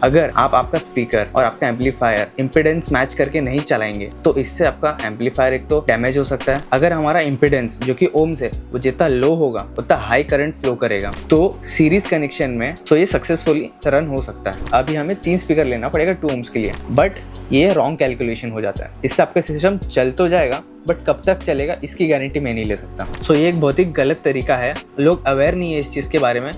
अगर आप आपका स्पीकर और आपका एम्पलीफायर इम्पीडेंस मैच करके नहीं चलाएंगे तो इससे आपका एम्पलीफायर एक तो डैमेज हो सकता है। अगर हमारा इम्पीडेंस जो कि ओम्स है वो जितना लो होगा उतना हाई करंट फ्लो करेगा, तो सीरीज कनेक्शन में तो ये सक्सेसफुली रन हो सकता है। अभी हमें 3 स्पीकर लेना पड़ेगा 2 ओम्स के लिए, बट ये रॉन्ग कैलकुलेशन हो जाता है। इससे आपका सिस्टम चल तो जाएगा बट कब तक चलेगा इसकी गारंटी मैं नहीं ले सकता। सो ये एक बहुत ही गलत तरीका है, लोग अवेयर नहीं है इस चीज़ के बारे में।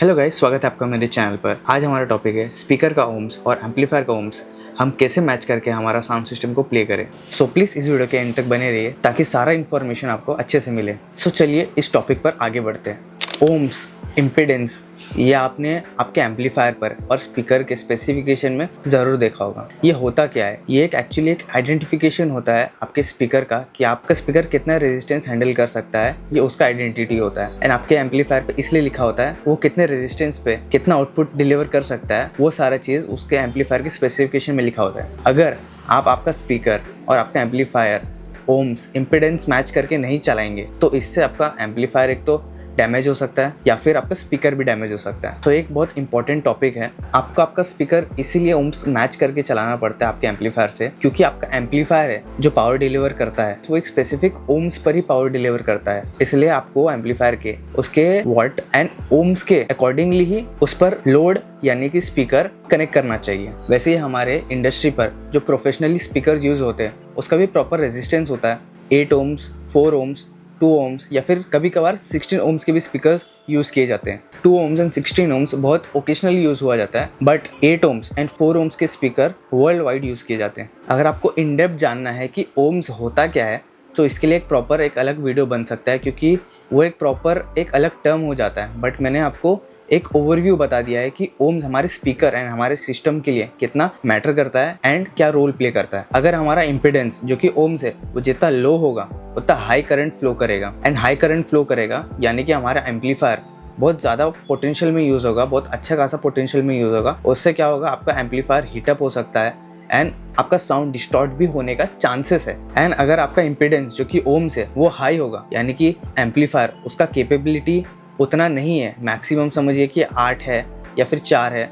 हेलो गाइस, स्वागत है आपका मेरे चैनल पर। आज हमारा टॉपिक है स्पीकर का ओम्स और एम्पलीफायर का ओम्स हम कैसे मैच करके हमारा साउंड सिस्टम को प्ले करें। सो प्लीज़ इस वीडियो के एंड तक बने रहिए ताकि सारा इन्फॉर्मेशन आपको अच्छे से मिले। सो चलिए इस टॉपिक पर आगे बढ़ते हैं। ओम्स, इम्पीडेंस, ये आपने आपके एम्पलीफायर पर और स्पीकर के स्पेसिफिकेशन में ज़रूर देखा होगा। ये होता क्या है? ये एक्चुअली एक आइडेंटिफिकेशन होता है आपके स्पीकर का कि आपका स्पीकर कितना रेजिस्टेंस हैंडल कर सकता है, ये उसका आइडेंटिटी होता है। एंड आपके एम्पलीफायर पे इसलिए लिखा होता है वो कितने रेजिस्टेंस पे कितना आउटपुट डिलीवर कर सकता है, वो सारा चीज़ उसके एम्पलीफायर के स्पेसिफिकेशन में लिखा होता है। अगर आप आपका स्पीकर और आपका एम्पलीफायर ओम्स इम्पीडेंस मैच करके नहीं चलाएंगे तो इससे आपका एम्पलीफायर एक तो डैमेज हो सकता है या फिर आपका स्पीकर भी डैमेज हो सकता है। तो एक बहुत इंपॉर्टेंट टॉपिक है। आपका स्पीकर इसीलिए ओम्स मैच करके चलाना पड़ता है आपके एम्पलीफायर से, क्योंकि आपका एम्पलीफायर है जो पावर डिलीवर करता है वो एक स्पेसिफिक ओम्स पर ही पावर डिलीवर करता है। इसलिए आपको एम्पलीफायर के उसके वॉट एंड ओम्स के अकॉर्डिंगली ही उस पर लोड यानी कि स्पीकर कनेक्ट करना चाहिए। वैसे ही हमारे इंडस्ट्री पर जो प्रोफेशनली स्पीकर यूज होते हैं उसका भी प्रॉपर रेजिस्टेंस होता है। 8 ओम्स, 4 ओम्स, 2 ओम्स या फिर कभी कभार 16 ओम्स के भी स्पीकर्स यूज़ किए जाते हैं। 2 ओम्स एंड 16 ओम्स बहुत ओकेशनली यूज़ हुआ जाता है, बट 8 ओम्स एंड 4 ओम्स के स्पीकर वर्ल्ड वाइड यूज़ किए जाते हैं। अगर आपको इन डेप्थ जानना है कि ओम्स होता क्या है तो इसके लिए एक अलग वीडियो बन सकता है, क्योंकि वो एक अलग टर्म हो जाता है। बट मैंने आपको एक ओवरव्यू बता दिया है कि ओम्स हमारे स्पीकर एंड हमारे सिस्टम के लिए कितना मैटर करता है एंड क्या रोल प्ले करता है। अगर हमारा इम्पीडेंस जो कि ओम्स है वो जितना लो होगा उतना हाई करंट फ्लो करेगा, एंड हाई करंट फ्लो करेगा यानी कि हमारा एम्पलीफायर बहुत ज़्यादा पोटेंशियल में यूज़ होगा, बहुत अच्छा खासा पोटेंशियल में यूज़ होगा। उससे क्या होगा, आपका एम्पलीफायर हीटअप हो सकता है एंड आपका साउंड डिस्टॉर्ट भी होने का चांसेस है। एंड अगर आपका इम्पीडेंस जो कि ओम्स है वो हाई होगा यानी कि एम्पलीफायर उसका कैपेबिलिटी उतना नहीं है, मैक्सिमम समझिए कि 8 है या फिर 4 है,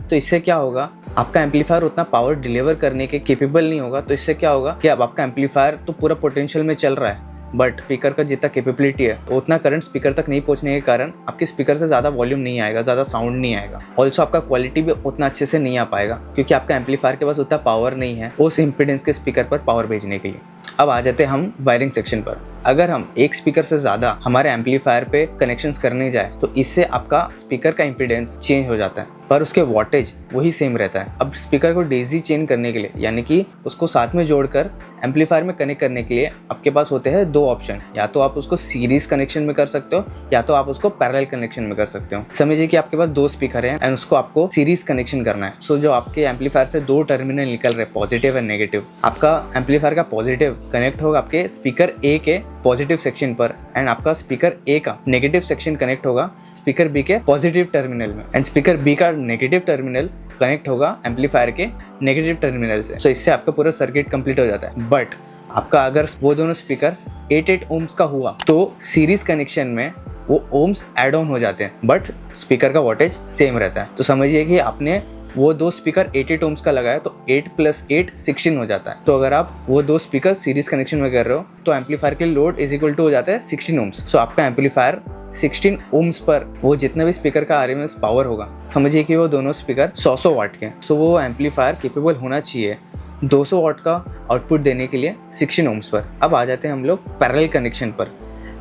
तो इससे क्या होगा, आपका एम्पलीफायर उतना पावर डिलीवर करने के केपेबल नहीं होगा। तो इससे क्या होगा कि अब आपका एम्पलीफायर तो पूरा पोटेंशियल में चल रहा है, बट स्पीकर का जितना कैपेबिलिटी है उतना करंट स्पीकर तक नहीं पहुंचने के कारण आपके स्पीकर से ज़्यादा वॉल्यूम नहीं आएगा, ज़्यादा साउंड नहीं आएगा। ऑल्सो आपका क्वालिटी भी उतना अच्छे से नहीं आ पाएगा, क्योंकि आपका एम्पलीफायर के पास उतना पावर नहीं है उस इम्पीडेंस के स्पीकर पर पावर भेजने के लिए। अब आ जाते हैं हम वायरिंग सेक्शन पर। अगर हम एक स्पीकर से ज़्यादा हमारे एम्पलीफायर पे कनेक्शंस करने जाए तो इससे आपका स्पीकर का इम्पीडेंस चेंज हो जाता है, पर उसके वॉटेज वही सेम रहता है। अब स्पीकर को डेजी चेन करने के लिए यानी कि उसको साथ में जोड़कर एम्पलीफायर में कनेक्ट करने के लिए आपके पास होते हैं 2 ऑप्शन। या तो आप उसको सीरीज कनेक्शन में कर सकते हो या तो आप उसको पैरेलल कनेक्शन में कर सकते हो। समझिए कि आपके पास 2 स्पीकर हैं एंड उसको आपको सीरीज कनेक्शन करना है। सो जो आपके एम्पलीफायर से 2 टर्मिनल निकल रहे, पॉजिटिव एंड नेगेटिव, आपका एम्पलीफायर का पॉजिटिव कनेक्ट होगा आपके स्पीकर ए के पॉजिटिव सेक्शन पर एंड आपका स्पीकर ए का नेगेटिव सेक्शन कनेक्ट होगा स्पीकर बी के पॉजिटिव टर्मिनल में, एंड स्पीकर बी का नेगेटिव टर्मिनल कनेक्ट होगा एम्पलीफायर के नेगेटिव टर्मिनल से। सो इससे आपका पूरा सर्किट कंप्लीट हो जाता है। बट आपका अगर वो दोनों स्पीकर 8 ओम्स का हुआ तो सीरीज कनेक्शन में वो ओम्स ऐड ऑन हो जाते हैं, बट स्पीकर का वोल्टेज सेम रहता है। तो समझिए कि आपने वो 2 स्पीकर 8 ओम्स का लगाया तो 8 + 8 16 हो जाता है। तो अगर आप वो 2 स्पीकर सीरीज कनेक्शन में कर रहे हो तो एम्पलीफायर के लोड इज इक्वल टू हो जाता है 16 ओम्स। सो आपका एम्पलीफायर 16 ओम्स पर वो जितना भी स्पीकर का RMS पावर होगा, समझिए कि वो दोनों स्पीकर 100 वाट के, सो वो एम्पलीफायर केपेबल होना चाहिए 200 वाट का आउटपुट देने के लिए 16 ओम्स पर। अब आ जाते हैं हम लोग पैरेलल कनेक्शन पर।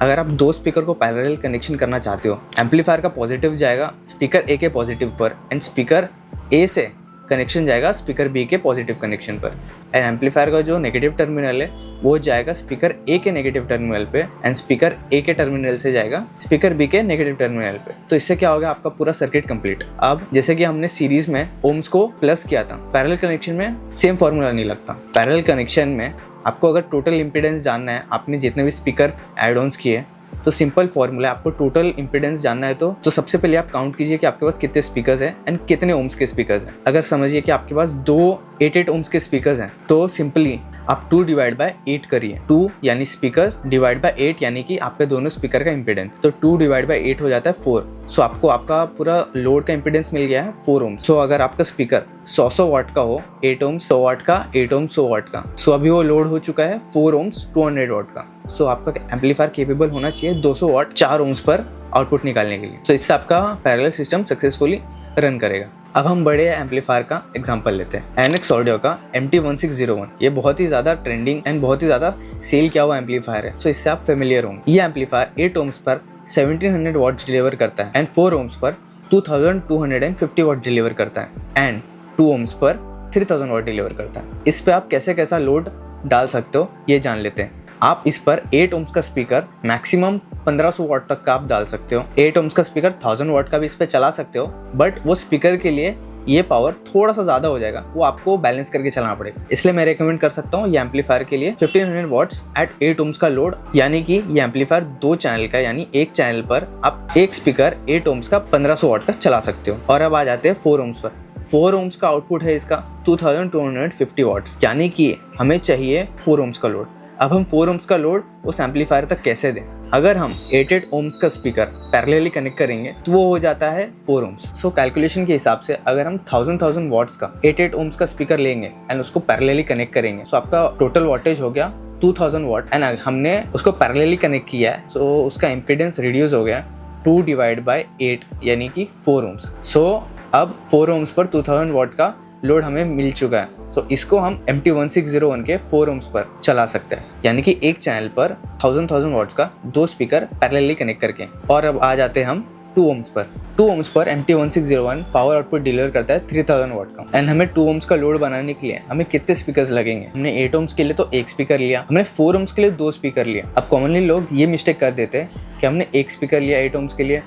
अगर आप 2 स्पीकर को पैरेलल कनेक्शन करना चाहते हो, एम्पलीफायर का पॉजिटिव जाएगा स्पीकर ए के पॉजिटिव पर एंड स्पीकर ए से कनेक्शन जाएगा स्पीकर बी के पॉजिटिव कनेक्शन पर, एंड एम्पलीफायर का जो नेगेटिव टर्मिनल है वो जाएगा स्पीकर ए के नेगेटिव टर्मिनल पे एंड स्पीकर ए के टर्मिनल से जाएगा स्पीकर बी के नेगेटिव टर्मिनल पे। तो इससे क्या होगा, आपका पूरा सर्किट कंप्लीट। अब जैसे कि हमने सीरीज में ओम्स को प्लस किया था, पैरेलल कनेक्शन में सेम फॉर्मूला नहीं लगता। पैरेलल कनेक्शन में आपको अगर टोटल इम्पीडेंस जानना है, आपने जितने भी स्पीकर एड ऑन्स किए, तो सिंपल फॉर्मूला है। आपको टोटल इम्पीडेंस जानना है तो सबसे पहले आप काउंट कीजिए कि आपके पास कितने स्पीकर्स हैं एंड कितने ओम्स के स्पीकर्स हैं। अगर समझिए कि आपके पास 2 8 ओम्स के स्पीकर्स हैं, तो सिंपली आप 2 डिवाइड बाय 8 करिए। 2 यानी स्पीकर डिवाइड बाय 8 यानी कि आपके दोनों स्पीकर का इम्पीडेंस, तो 2 डिवाइड बाय 8 हो जाता है 4। सो आपको आपका पूरा लोड का इम्पीडेंस मिल गया है 4 ओम। सो अगर आपका स्पीकर 100 वाट का हो, 8 ओम 100 वाट का, 8 ओम 100 वाट का, सो अभी वो लोड हो चुका है 4 ओम्स 200 वाट का। सो आपका एम्पलीफायर केपेबल होना चाहिए 200 वाट 4 ओम्स पर आउटपुट निकालने के लिए। सो इससे आपका पैरेलल सिस्टम सक्सेसफुली रन करेगा। अब हम बड़े एम्पलीफायर का एग्जांपल लेते हैं। एनएक्स ऑडियो का MT1601, ये बहुत ही ज़्यादा ट्रेंडिंग एंड बहुत ही ज़्यादा सेल किया हुआ एम्पलीफायर है। सो इससे आप फेमिलियर होंगे। ये एम्पलीफायर 8 ओम्स पर 1700 वाट डिलीवर करता है एंड 4 ओम्स पर 2250 वाट डिलीवर करता है एंड 2 ओम्स पर 3000 वाट डिलीवर करता है। इस पे आप कैसे कैसा लोड डाल सकते हो ये जान लेते हैं। आप इस पर 8 ओम्स का स्पीकर मैक्सिमम 1500 वाट तक का आप डाल सकते हो। 8 ओम्स का स्पीकर 1000 वाट का भी इस पे चला सकते हो, बट वो स्पीकर के लिए ये पावर थोड़ा सा ज़्यादा हो जाएगा, वो आपको बैलेंस करके चलाना पड़ेगा। इसलिए मैं रेकमेंड कर सकता हूँ ये एम्पलीफायर के लिए 1500 वाट्स एट 8 ओम्स का लोड, यानी कि ये एम्पलीफायर 2 चैनल का, यानी एक चैनल पर आप एक स्पीकर 8 ओम्स का 1500 वाट का चला सकते हो। और अब आ जाते हैं 4 ओम्स पर। 4 ओम्स का आउटपुट है इसका 2250 वाट्स, यानी कि हमें चाहिए 4 ओम्स का लोड। अब हम 4 ओम्स का लोड उस एम्पलीफायर तक कैसे दें? अगर हम 8 ओम्स का स्पीकर पैरेलली कनेक्ट करेंगे तो वो हो जाता है 4 ओम्स। सो कैलकुलेशन के हिसाब से अगर हम 1000 वाट्स का 8 ओम्स का स्पीकर लेंगे एंड उसको पैरेलली कनेक्ट करेंगे, सो आपका टोटल वोल्टेज हो गया 2000 वाट एंड हमने उसको पैरेलली कनेक्ट किया है, सो उसका इम्पीडेंस रिड्यूस हो गया 2 डिवाइड बाय 8 यानी कि 4 ओम्स। सो अब 4 ओम्स पर 2000 वाट का लोड हमें मिल चुका है, तो इसको हम MT1601 के 4 ओम्स पर चला सकते हैं, यानी कि एक चैनल पर 1000 वाट्स का 2 स्पीकर पैरेलली कनेक्ट करके। और अब आ जाते हैं हम 2 ओम्स पर। 2 ओम्स पर MT1601 पावर आउटपुट डिलीवर करता है 3000 वाट का एंड हमें 2 ओम्स का लोड बनाने के लिए हमें कितने स्पीकर्स लगेंगे? हमने 8 ओम्स के लिए तो एक स्पीकर लिया, हमने 4 ओम्स के लिए 2 स्पीकर लिया। अब कॉमनली लोग ये मिस्टेक कर देते हैं कि हमने एक स्पीकर लिया 8 ओम्स के लिए,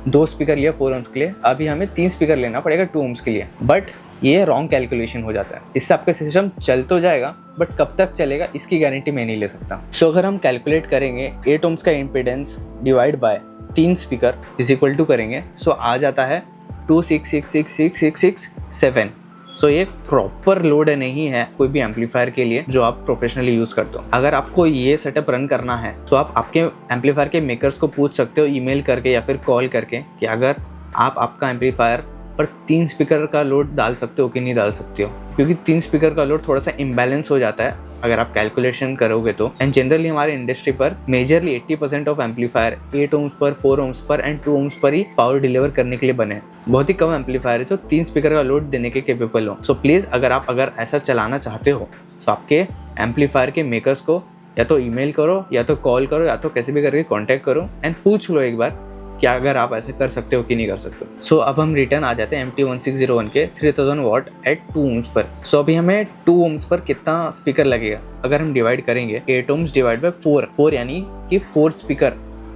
2 स्पीकर लिया 4 ओम्स के लिए, अभी हमें 3 स्पीकर लेना पड़ेगा 2 ओम्स के लिए, बट ये रॉन्ग कैलकुलेशन हो जाता है। इससे आपका सिस्टम चल तो जाएगा, बट कब तक चलेगा इसकी गारंटी मैं नहीं ले सकता। सो अगर हम कैलकुलेट करेंगे 8 ओम्स का impedance divide by 3 speaker is equal to करेंगे, सो आ जाता है 266666667। सो ये प्रॉपर लोड नहीं है कोई भी एम्पलीफायर के लिए जो आप प्रोफेशनली यूज़ करते हो। अगर आपको ये सेटअप रन करना है तो आप आपके एम्पलीफायर के मेकर्स को पूछ सकते हो ईमेल करके या फिर कॉल करके कि अगर आप आपका एम्पलीफायर पर 3 स्पीकर का लोड डाल सकते हो कि नहीं डाल सकते हो, क्योंकि 3 स्पीकर का लोड थोड़ा सा इम्बैलेंस हो जाता है अगर आप कैलकुलेशन करोगे तो। एंड जनरली हमारे इंडस्ट्री पर मेजरली 80% ऑफ एम्पलीफायर 8 ओम्स पर, 4 ओम्स पर एंड 2 ओम्स पर ही पावर डिलीवर करने के लिए बने। बहुत ही कम एम्पलीफायर है जो 3 स्पीकर का लोड देने के केपेबल हो। सो प्लीज़ अगर ऐसा चलाना चाहते हो तो आपके एम्पलीफायर के मेकर्स को या तो ईमेल करो या तो कॉल करो या तो कैसे भी करके कॉन्टैक्ट करो एंड पूछ लो एक बार क्या अगर आप ऐसे कर सकते हो कि नहीं कर सकते। सो अब हम रिटर्न आ जाते हैं MT1601 के 3000 वाट एट 2 ओम्स पर। सो अभी हमें 2 ओम्स पर कितना स्पीकर लगेगा? अगर हम डिवाइड करेंगे 8 ओम्स डिवाइड बाय 4 यानी कि 4 स्पीकर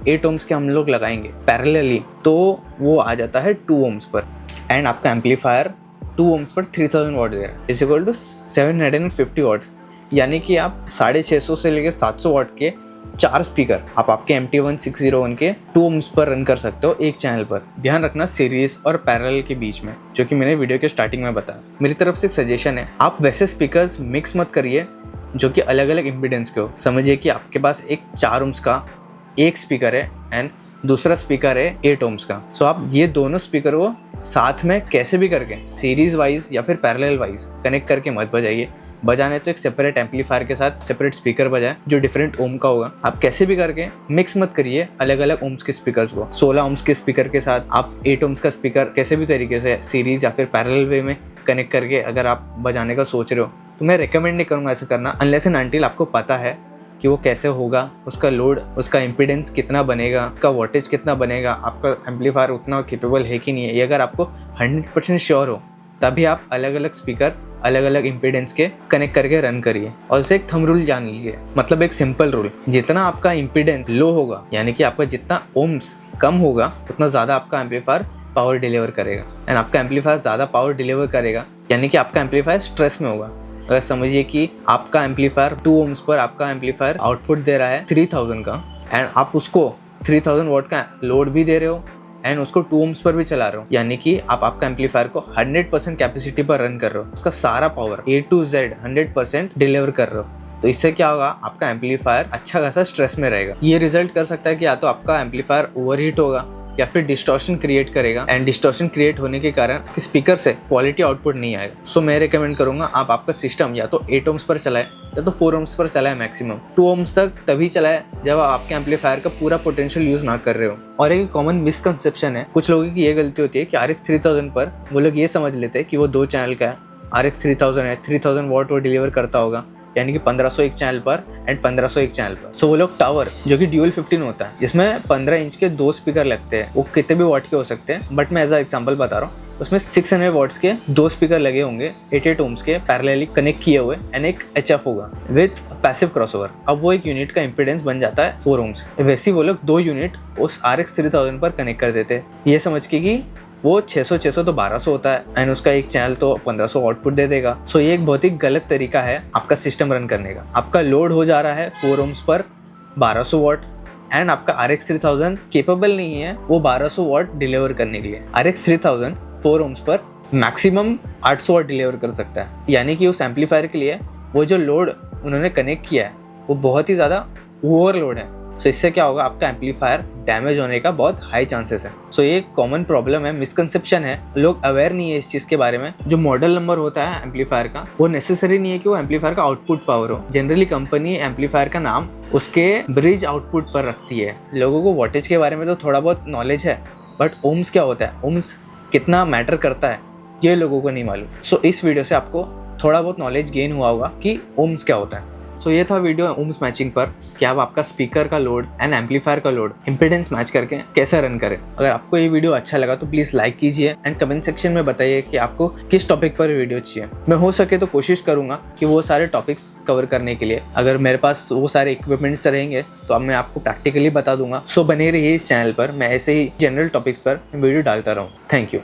8 ओम्स के हम लोग लगाएंगे पैरेलली, तो वो आ जाता है 2 ओम्स पर एंड आपका एम्पलीफायर 2 ओम्स पर 3000 वाट दे रहा है इज इक्वल टू 750 वाट्स, यानी कि आप 650 से लेकर 700 वाट के 4 स्पीकर आप आपके MT1601 के 2 ओम्स पर रन कर सकते हो एक चैनल पर। ध्यान रखना सीरीज और पैरेलल के बीच में, जो कि मैंने वीडियो के स्टार्टिंग में बताया। मेरी तरफ से एक सजेशन है, आप वैसे स्पीकर्स मिक्स मत करिए जो कि अलग अलग इम्पीडेंस के हो। समझिए कि आपके पास एक 4 ओम्स का एक स्पीकर है एंड दूसरा स्पीकर है 8 ओम्स का। सो आप ये दोनों स्पीकर को साथ में कैसे भी करके सीरीज वाइज या फिर पैरेलल वाइज कनेक्ट करके मत बजाइए। बजाने तो एक सेपरेट एम्पलीफायर के साथ सेपरेट स्पीकर बजाए जो डिफरेंट ओम का होगा। आप कैसे भी करके मिक्स मत करिए अलग अलग ओम्स के स्पीकर्स को। 16 ओम्स के स्पीकर के साथ आप 8 ओम्स का स्पीकर कैसे भी तरीके से सीरीज या फिर पैरेलल वे में कनेक्ट करके अगर आप बजाने का सोच रहे हो तो मैं रिकमेंड नहीं करूँगा ऐसा करना, अनलेस एंड अनटिल आपको पता है कि वो कैसे होगा, उसका लोड, उसका इम्पीडेंस कितना बनेगा, उसका वोल्टेज कितना बनेगा, आपका एम्पलीफायर उतना कैपेबल है कि नहीं है। ये अगर आपको 100% श्योर हो तभी आप अलग अलग स्पीकर अलग अलग इम्पीडेंस के कनेक्ट करके रन करिए। और एक थंब रूल जान लीजिए, मतलब एक सिंपल रूल, जितना आपका इम्पीडेंस लो होगा यानी कि आपका जितना ओम्स कम होगा उतना ज़्यादा आपका एम्पलीफायर पावर डिलीवर करेगा। एंड आपका एम्पलीफायर ज़्यादा पावर डिलीवर करेगा यानी कि आपका एम्पलीफायर स्ट्रेस में होगा। अगर समझिए कि आपका एम्पलीफायर 2 ओम्स पर आपका एम्पलीफायर आउटपुट दे रहा है 3000 का एंड आप उसको 3000 वाट का लोड भी दे रहे हो एंड उसको 2 ohms पर भी चला रहे हो, यानी कि आप आपका एम्पलीफायर को 100% कैपेसिटी पर रन कर रहे हो, उसका सारा power A to Z 100% deliver कर रहे हो। तो इससे क्या होगा, आपका एम्पलीफायर अच्छा खासा स्ट्रेस में रहेगा। ये रिजल्ट कर सकता है कि या तो आपका एम्पलीफायर ओवरहीट होगा या फिर डिस्टॉर्शन क्रिएट करेगा, एंड डिस्टॉर्शन क्रिएट होने के कारण स्पीकर से क्वालिटी आउटपुट नहीं आएगा। सो मैं रिकमेंड करूंगा आप आपका सिस्टम या तो 8 ohms पर चलाए या तो 4 ohms पर चलाए, मैक्सिमम 2 ohms तक तभी चलाए जब आप आपके एम्पलीफायर का पूरा पोटेंशियल यूज ना कर रहे हो। और एक कॉमन मिसकंसेप्शन है, कुछ लोगों की ये गलती होती है कि RX 3000 पर वो लोग ये समझ लेते हैं कि वो 2 चैनल का है, RX 3000 है, 3000 वॉट वो डिलीवर करता होगा, यानी कि 1500 एक चैनल पर एंड 1500 एक चैनल पर। सो वो लोग टावर जो कि ड्यूल 15 होता है, जिसमें 15 इंच के 2 स्पीकर लगते हैं, वो कितने भी वॉट के हो सकते हैं, बट मैं एज अ एग्जांपल बता रहा हूँ। उसमें 600 वॉट्स के 2 स्पीकर लगे होंगे 88 ohms के पैरेलली कनेक्ट किए हुए, एंड एक HF होगा विथ पैसिव क्रॉसओवर। अब वो एक यूनिट का इंपीडेंस बन जाता है 4 ohms। वैसे वो लोग 2 यूनिट उस RX 3000 पर कनेक्ट कर देते हैं, ये समझ के कि वो 600 तो 1200 होता है एंड उसका एक चैनल तो 1500 आउटपुट दे देगा। सो ये एक बहुत ही गलत तरीका है आपका सिस्टम रन करने का। आपका लोड हो जा रहा है 4 ohms पर 1200 वॉट, एंड आपका RX 3000 केपेबल नहीं है वो 1200 वॉट डिलीवर करने के लिए। RX 3000 4 ohms पर मैक्सिमम 800 वॉट डिलीवर कर सकता है, यानी कि उस एम्पलीफायर के लिए वो जो लोड उन्होंने कनेक्ट किया है वो बहुत ही ज़्यादा ओवरलोड है। सो इससे क्या होगा, आपका एम्पलीफायर डैमेज होने का बहुत हाई चांसेस है। सो ये कॉमन प्रॉब्लम है, मिसकंसेप्शन है, लोग अवेयर नहीं है इस चीज़ के बारे में। जो मॉडल नंबर होता है एम्पलीफायर का, वो नेसेसरी नहीं है कि वो एम्पलीफायर का आउटपुट पावर हो। जनरली कंपनी एम्पलीफायर का नाम उसके ब्रिज आउटपुट पर रखती है। लोगों को वोल्टेज के बारे में तो थोड़ा बहुत नॉलेज है, बट ओम्स क्या होता है, ओम्स कितना मैटर करता है, ये लोगों को नहीं मालूम। सो इस वीडियो से आपको थोड़ा बहुत नॉलेज गेन हुआ होगा कि ओम्स क्या होता है। सो ये था वीडियो ओम्स मैचिंग पर, कि आप आपका स्पीकर का लोड एंड एम्पलीफायर का लोड इंपीडेंस मैच करके कैसे रन करें। अगर आपको ये वीडियो अच्छा लगा तो प्लीज़ लाइक कीजिए एंड कमेंट सेक्शन में बताइए कि आपको किस टॉपिक पर वीडियो चाहिए। मैं हो सके तो कोशिश करूँगा कि वो सारे टॉपिक्स कवर करने के लिए, अगर मेरे पास वो सारे इक्विपमेंट्स रहेंगे तो अब मैं आपको प्रैक्टिकली बता दूंगा। सो बने रहिए इस चैनल पर, मैं ऐसे ही जनरल टॉपिक्स पर वीडियो डालता रहूँ। Thank you.